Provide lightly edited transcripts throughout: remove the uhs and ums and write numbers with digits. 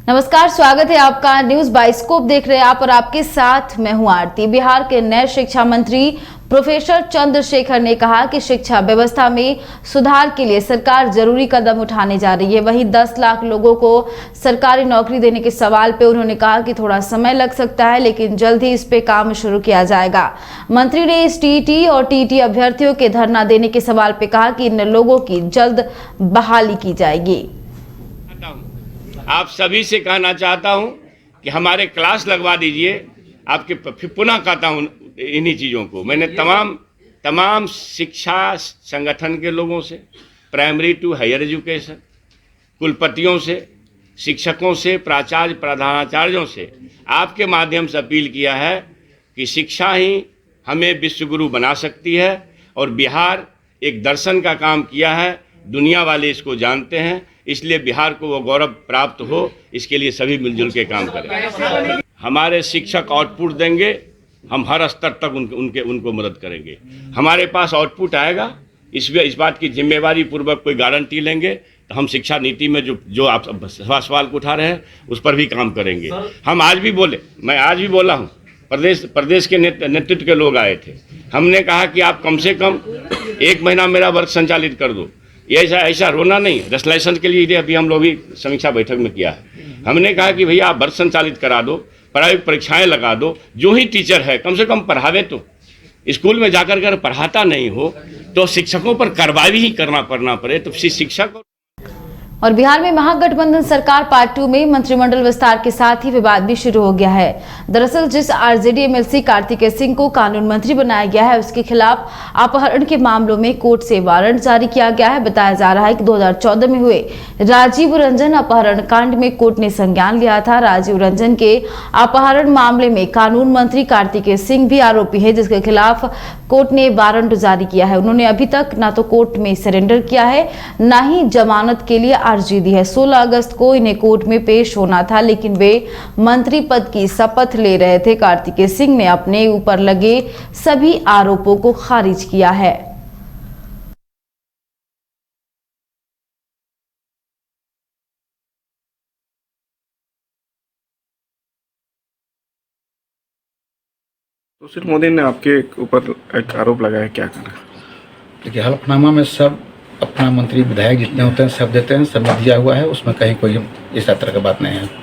नमस्कार, स्वागत है आपका। न्यूज बाइस्कोप देख रहे हैं आप और आपके साथ मैं हूं आरती। बिहार के नए शिक्षा मंत्री प्रोफेसर चंद्रशेखर ने कहा कि शिक्षा व्यवस्था में सुधार के लिए सरकार जरूरी कदम उठाने जा रही है। वहीं 10 लाख लोगों को सरकारी नौकरी देने के सवाल पे उन्होंने कहा कि थोड़ा समय लग सकता है, लेकिन जल्द ही इस पे काम शुरू किया जाएगा। मंत्री ने इस टीईटी और टीईटी अभ्यर्थियों के धरना देने के सवाल पे कहा कि इन लोगों की जल्द बहाली की जाएगी। आप सभी से कहना चाहता हूं कि हमारे क्लास लगवा दीजिए। आपके फिर पुनः कहता हूं इन्हीं चीज़ों को। मैंने तमाम शिक्षा संगठन के लोगों से, प्राइमरी टू हायर एजुकेशन, कुलपतियों से, शिक्षकों से, प्राचार्य प्रधानाचार्यों से आपके माध्यम से अपील किया है कि शिक्षा ही हमें विश्वगुरु बना सकती है। और बिहार एक दर्शन का काम किया है, दुनिया वाले इसको जानते हैं, इसलिए बिहार को वो गौरव प्राप्त हो, इसके लिए सभी मिलजुल के काम करें। हमारे शिक्षक आउटपुट देंगे, हम हर स्तर तक उनको मदद करेंगे। हमारे पास आउटपुट आएगा, इस बात की जिम्मेवारी पूर्वक कोई गारंटी लेंगे तो हम शिक्षा नीति में जो आप सवाल को उठा रहे हैं उस पर भी काम करेंगे। हम आज भी बोले, मैं आज भी बोला हूँ, प्रदेश के नेतृत्व के लोग आए थे, हमने कहा कि आप कम से कम 1 महीना मेरा वर्क संचालित कर दो। ये ऐसा रोना नहीं, रेसलेशन के लिए अभी हम लोग भी समीक्षा बैठक में किया है। हमने कहा कि भैया आप वर्ष संचालित करा दो, प्रायोगिक परीक्षाएं लगा दो, जो ही टीचर है कम से कम पढ़ावे। तो स्कूल में जाकर अगर पढ़ाता नहीं हो तो शिक्षकों पर कार्रवाई ही करना पड़े तो शिक्षक। और बिहार में महागठबंधन सरकार पार्ट 2 में मंत्रिमंडल विस्तार के साथ ही विवाद भी शुरू हो गया है। दरअसल जिस आरजेडी एमएलसी कार्तिकेय सिंह को कानून मंत्री बनाया गया है, उसके खिलाफ अपहरण के मामलों में कोर्ट से वारंट जारी किया गया है। बताया जा रहा है कि 2014 में हुए राजीव रंजन अपहरण कांड में कोर्ट ने संज्ञान लिया था। राजीव रंजन के अपहरण मामले में कानून मंत्री कार्तिकेय सिंह भी आरोपी है, जिसके खिलाफ कोर्ट ने वारंट जारी किया है। उन्होंने अभी तक ना तो कोर्ट में सरेंडर किया है, ना ही जमानत के लिए अर्जी दी है। 16 अगस्त को इन्हें कोर्ट में पेश होना था, लेकिन वे मंत्री पद की शपथ ले रहे थे। कार्तिकेय सिंह ने अपने ऊपर लगे सभी आरोपों को खारिज किया है। तो सिर्फ मोदी ने आपके ऊपर एक आरोप लगाया, क्या करना? देखिए, हलफनामा में सब अपना मंत्री विधायक जितने होते हैं सब देते हैं, सब में दिया हुआ है, उसमें कहीं कोई इस तरह की बात नहीं है।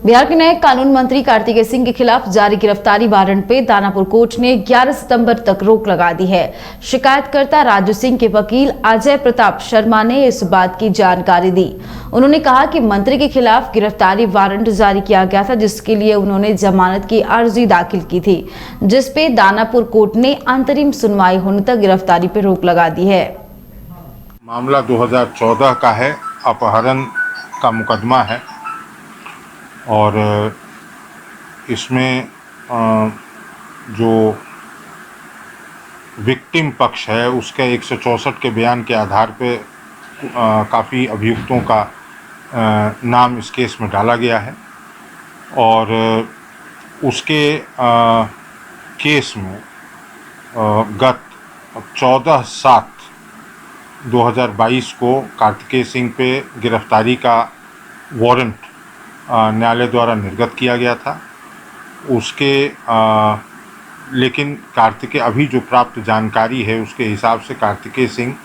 बिहार के नए कानून मंत्री कार्तिकेय सिंह के खिलाफ जारी गिरफ्तारी वारंट पे दानापुर कोर्ट ने 11 सितंबर तक रोक लगा दी है। शिकायतकर्ता राजू सिंह के वकील अजय प्रताप शर्मा ने इस बात की जानकारी दी। उन्होंने कहा कि मंत्री के खिलाफ गिरफ्तारी वारंट जारी किया गया था, जिसके लिए उन्होंने जमानत की अर्जी दाखिल की थी, जिसपे दानापुर कोर्ट ने अंतरिम सुनवाई होने तक गिरफ्तारी पर रोक लगा दी है। मामला 2014 का है, अपहरण का मुकदमा है और इसमें जो विक्टिम पक्ष है उसके 164 के बयान के आधार पे काफ़ी अभियुक्तों का नाम इस केस में डाला गया है और उसके केस में गत 14/7/2022 को कार्तिकेय सिंह पे गिरफ्तारी का वारंट न्यायालय द्वारा निर्गत किया गया था। उसके लेकिन कार्तिकेय अभी जो प्राप्त जानकारी है उसके हिसाब से कार्तिकेय सिंह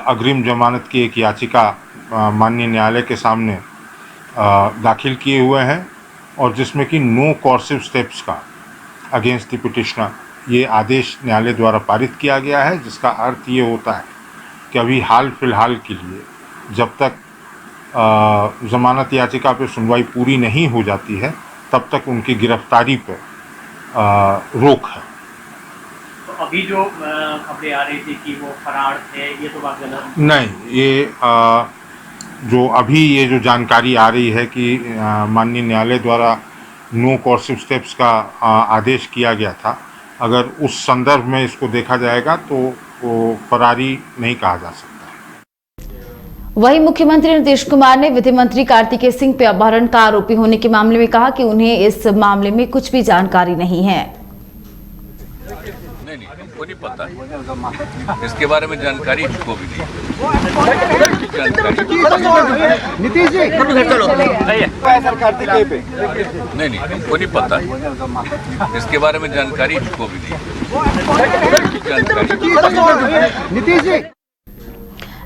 अग्रिम जमानत की एक याचिका माननीय न्यायालय के सामने दाखिल किए हुए हैं और जिसमें कि नो कोर्सिव स्टेप्स का अगेंस्ट द पिटिशनर ये आदेश न्यायालय द्वारा पारित किया गया है, जिसका अर्थ ये होता है कि अभी हाल फिलहाल के लिए जब तक जमानत याचिका पे सुनवाई पूरी नहीं हो जाती है तब तक उनकी गिरफ्तारी पे रोक है। तो अभी जो खबरें आ रही थी कि वो फरार थे, ये तो बात गलत नहीं। ये जो अभी ये जो जानकारी आ रही है कि माननीय न्यायालय द्वारा नो कोर्सिव स्टेप्स का आदेश किया गया था, अगर उस संदर्भ में इसको देखा जाएगा तो वो फरारी नहीं कहा जा सकता। वहीं मुख्यमंत्री नीतीश कुमार ने विधि मंत्री कार्तिकेय सिंह पे अपहरण का आरोपी होने के मामले में कहा कि उन्हें इस मामले में कुछ भी जानकारी नहीं है। नहीं पता, इसके बारे में जानकारी इसको भी नहीं। नीतीश जी नहीं हमको नहीं पता, इसके बारे में जानकारी इसको भी नहीं। नीतीश जी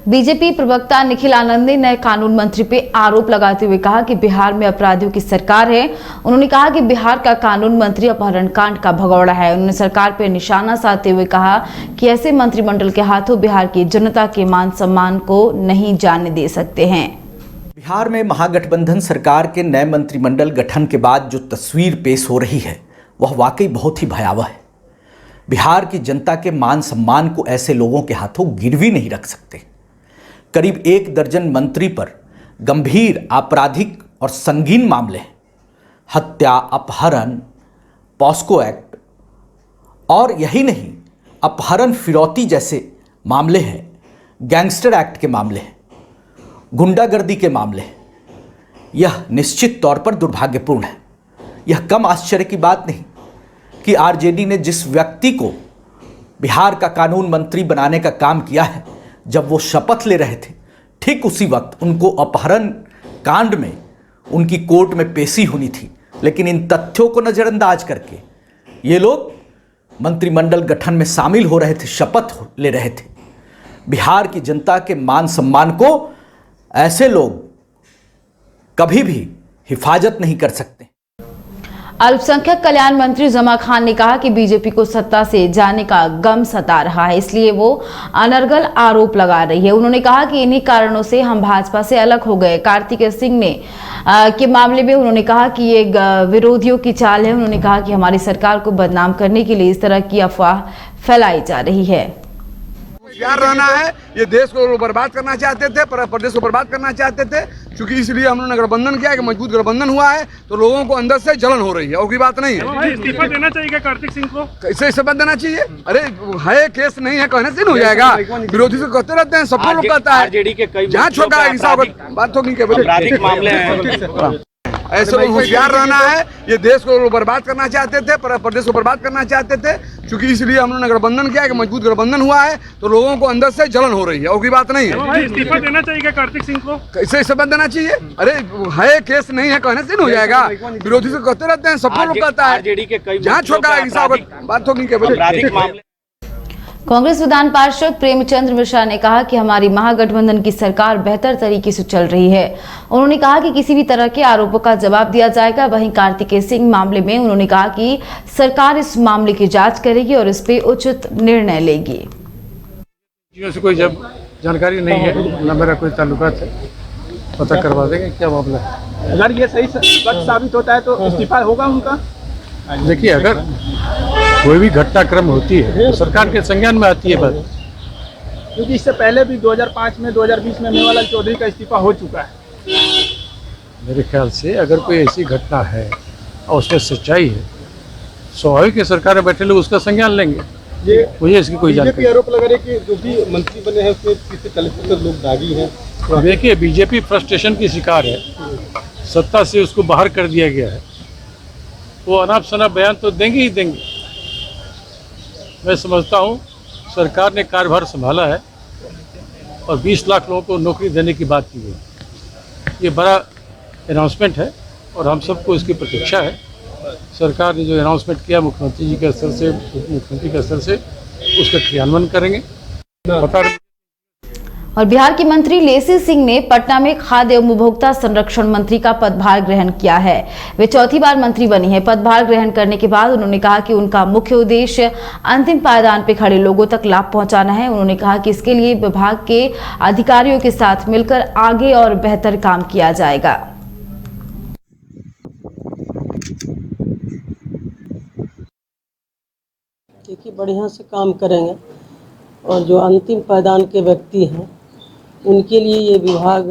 बीजेपी प्रवक्ता निखिल आनंद ने नए कानून मंत्री पे आरोप लगाते हुए कहा कि बिहार में अपराधियों की सरकार है। उन्होंने कहा कि बिहार का कानून मंत्री अपहरण कांड का भगोड़ा है। उन्होंने सरकार पर निशाना साधते हुए कहा कि ऐसे मंत्रिमंडल के हाथों बिहार की जनता के मान सम्मान को नहीं जाने दे सकते हैं। बिहार में महागठबंधन सरकार के नए मंत्रिमंडल गठन के बाद जो तस्वीर पेश हो रही है वह वाकई बहुत ही भयावह है। बिहार की जनता के मान सम्मान को ऐसे लोगों के हाथों गिरवी नहीं रख सकते। करीब 1 दर्जन मंत्री पर गंभीर आपराधिक और संगीन मामले हैं। हत्या, अपहरण, पॉस्को एक्ट और यही नहीं, अपहरण फिरौती जैसे मामले हैं, गैंगस्टर एक्ट के मामले हैं, गुंडागर्दी के मामले हैं। यह निश्चित तौर पर दुर्भाग्यपूर्ण है। यह कम आश्चर्य की बात नहीं कि आरजेडी ने जिस व्यक्ति को बिहार का कानून मंत्री बनाने का काम किया है, जब वो शपथ ले रहे थे ठीक उसी वक्त उनको अपहरण कांड में उनकी कोर्ट में पेशी होनी थी। लेकिन इन तथ्यों को नज़रअंदाज करके ये लोग मंत्रिमंडल गठन में शामिल हो रहे थे, शपथ ले रहे थे। बिहार की जनता के मान सम्मान को ऐसे लोग कभी भी हिफाजत नहीं कर सकते। अल्पसंख्यक कल्याण मंत्री जमा खान ने कहा कि बीजेपी को सत्ता से जाने का गम सता रहा है, इसलिए वो अनर्गल आरोप लगा रही है। उन्होंने कहा कि इन्हीं कारणों से हम भाजपा से अलग हो गए। कार्तिकेय सिंह ने के मामले में उन्होंने कहा कि ये विरोधियों की चाल है। उन्होंने कहा कि हमारी सरकार को बदनाम करने के लिए इस तरह की अफवाह फैलाई जा रही है। होशियार रहना है। ये देश को बर्बाद करना चाहते थे, प्रदेश को बर्बाद करना चाहते थे, क्योंकि इसलिए हम लोगों ने गठबंधन किया कि मजबूत गठबंधन हुआ है तो लोगों को अंदर से जलन हो रही है और कोई बात नहीं है। इस्तीफा देना चाहिए कार्तिक सिंह को? कैसे इस्तीफा देना चाहिए? अरे है केस नहीं है कहने से नहीं हो जाएगा। विरोधी से कहते रहते हैं, सबको लोग कहता है जहाँ छोटा हिंसा बात होगी के ऐसे लोग होशियार रहना है। ये देश को बर्बाद करना चाहते थे, प्रदेश को बर्बाद करना चाहते थे, क्योंकि इसलिए हम लोगों ने गठबंधन किया कि मजबूत गठबंधन हुआ है तो लोगों को अंदर से जलन हो रही है और कोई बात नहीं है। इस्तीफा देना चाहिए कार्तिक सिंह को? कैसे इस्तीफा देना चाहिए? अरे है केस नहीं है कहने से नहीं हो जाएगा। विरोधी से कहते रहते हैं, सबको लोग कहता है जहाँ छोटा हिंसा बात होगी के कांग्रेस विधान पार्षद प्रेमचंद्र मिश्रा ने कहा कि हमारी महागठबंधन की सरकार बेहतर तरीके से चल रही है। उन्होंने कहा कि किसी भी तरह के आरोपों का जवाब दिया जाएगा। वहीं कार्तिकेय सिंह मामले में उन्होंने कहा कि सरकार इस मामले की जांच करेगी और इस पे उचित निर्णय लेगी। से कोई जब जानकारी नहीं है, न मेरा कोई ताल्लुकात है, पता करवा देंगे क्या मामला है। अगर ये सही साबित होता है तो इस्तीफा होगा उनका। देखिए, अगर कोई भी घटनाक्रम होती है तो सरकार के संज्ञान में आती है बात। क्योंकि इससे पहले भी 2005 में 2020 में मेवालाल चौधरी का इस्तीफा हो चुका है। मेरे ख्याल से अगर कोई ऐसी घटना है और उसमें सच्चाई है, स्वाभाविक है सरकार में बैठे लोग उसका संज्ञान लेंगे। ये मुझे इसकी कोई जानकारी। आरोप लगा रहे कि जो भी मंत्री बने हैं उसमें 30-40% लोग दागी हैं। तो देखिए, बीजेपी फ्रस्ट्रेशन की शिकार है, सत्ता से उसको बाहर कर दिया गया है। वो अनाप शनाप बयान तो देंगे ही देंगे। मैं समझता हूँ सरकार ने कार्यभार संभाला है और 20 लाख लोगों को नौकरी देने की बात की है। ये बड़ा अनाउंसमेंट है और हम सबको इसकी प्रतीक्षा है। सरकार ने जो अनाउंसमेंट किया मुख्यमंत्री जी के स्तर से, उप मुख्यमंत्री के स्तर से, उसका क्रियान्वयन करेंगे। और बिहार के मंत्री लेसी सिंह ने पटना में खाद्य एवं उपभोक्ता संरक्षण मंत्री का पदभार ग्रहण किया है। वे चौथी बार मंत्री बनी है। पदभार ग्रहण करने के बाद उन्होंने कहा कि उनका मुख्य उद्देश्य अंतिम पायदान पर खड़े लोगों तक लाभ पहुंचाना है। उन्होंने कहा कि इसके लिए विभाग के अधिकारियों के साथ मिलकर आगे और बेहतर काम किया जाएगा। देखिए, बढ़िया से काम करेंगे और जो अंतिम पायदान के व्यक्ति हैं उनके लिए ये विभाग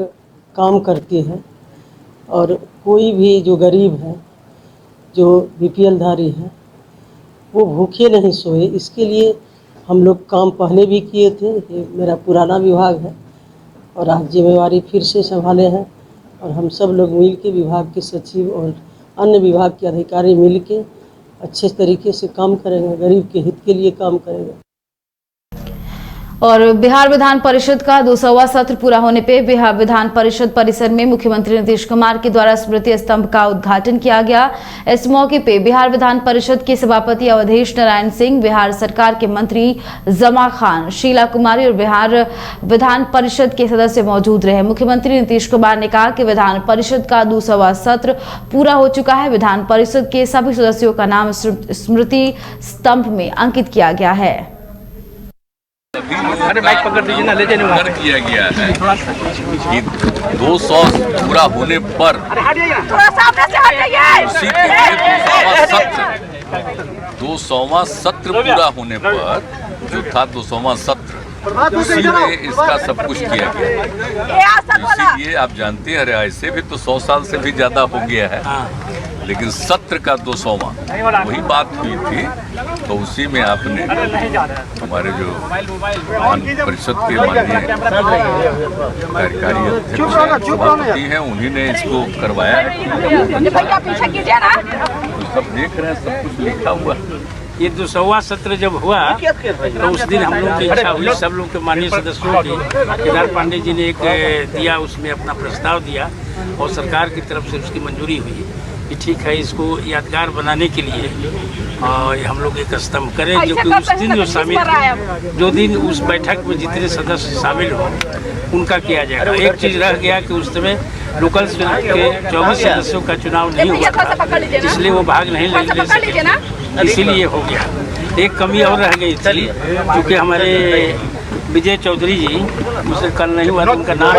काम करती है। और कोई भी जो गरीब है, जो बीपीएल धारी है, वो भूखे नहीं सोए, इसके लिए हम लोग काम पहले भी किए थे। ये मेरा पुराना विभाग है और आज जिम्मेवारी फिर से संभाले हैं और हम सब लोग मिल के विभाग के सचिव और अन्य विभाग के अधिकारी मिल के अच्छे तरीके से काम करेंगे, गरीब के हित के लिए काम करेंगे। और बिहार विधान परिषद का 200वां सत्र पूरा होने पे बिहार विधान परिषद परिसर में मुख्यमंत्री नीतीश कुमार के द्वारा स्मृति स्तंभ का उद्घाटन किया गया। इस मौके पे बिहार विधान परिषद के सभापति अवधेश नारायण सिंह, बिहार सरकार के मंत्री जमा खान, शीला कुमारी और बिहार विधान परिषद के सदस्य मौजूद रहे। मुख्यमंत्री नीतीश कुमार ने कहा कि विधान परिषद का 200वां सत्र पूरा हो चुका है। विधान परिषद के सभी सदस्यों का नाम स्मृति स्तंभ में अंकित किया गया है। अरे माइक पकड़ दीजिए ना, ले जाने किया गया है कि 200 पूरा होने पर उसी के 200वां सत्र पूरा होने पर जो था 200वां सत्र, उसी में इसका सब कुछ किया गया। इसीलिए आप जानते हैं, ऐसे भी तो 100 साल से भी ज्यादा हो गया है, लेकिन सत्र का 200वां वही बात हुई थी। तो उसी में आपने हमारे जो विधान परिषद के माननीय कार्यकारी अध्यक्ष हैं, उन्हीं ने इसको करवाया है। तो सब देख रहे हैं, सब कुछ लिखा हुआ है। ये 200वां सत्र जब हुआ तो उस दिन हम लोग की इच्छा हुई, सब लोग के माननीय सदस्यों की, केदार पांडे जी ने एक दिया, उसमें अपना प्रस्ताव दिया और सरकार की तरफ से उसकी मंजूरी हुई कि ठीक है, इसको यादगार बनाने के लिए और हम लोग एक स्तंभ करें, जो कि उस दिन जो दिन उस बैठक में जितने सदस्य शामिल हो उनका किया जाएगा। एक चीज़ रह गया कि उस समय लोकल के 24 सदस्यों का चुनाव नहीं हुआ था, इसलिए वो भाग नहीं ले सके, इसीलिए हो गया। एक कमी और रह गई थी, क्योंकि हमारे विजय चौधरी जी मुझसे कल नहीं हुआ, तो उनका नाम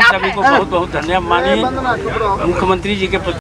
सभी को बहुत बहुत धन्यवाद मानिए मुख्यमंत्री जी के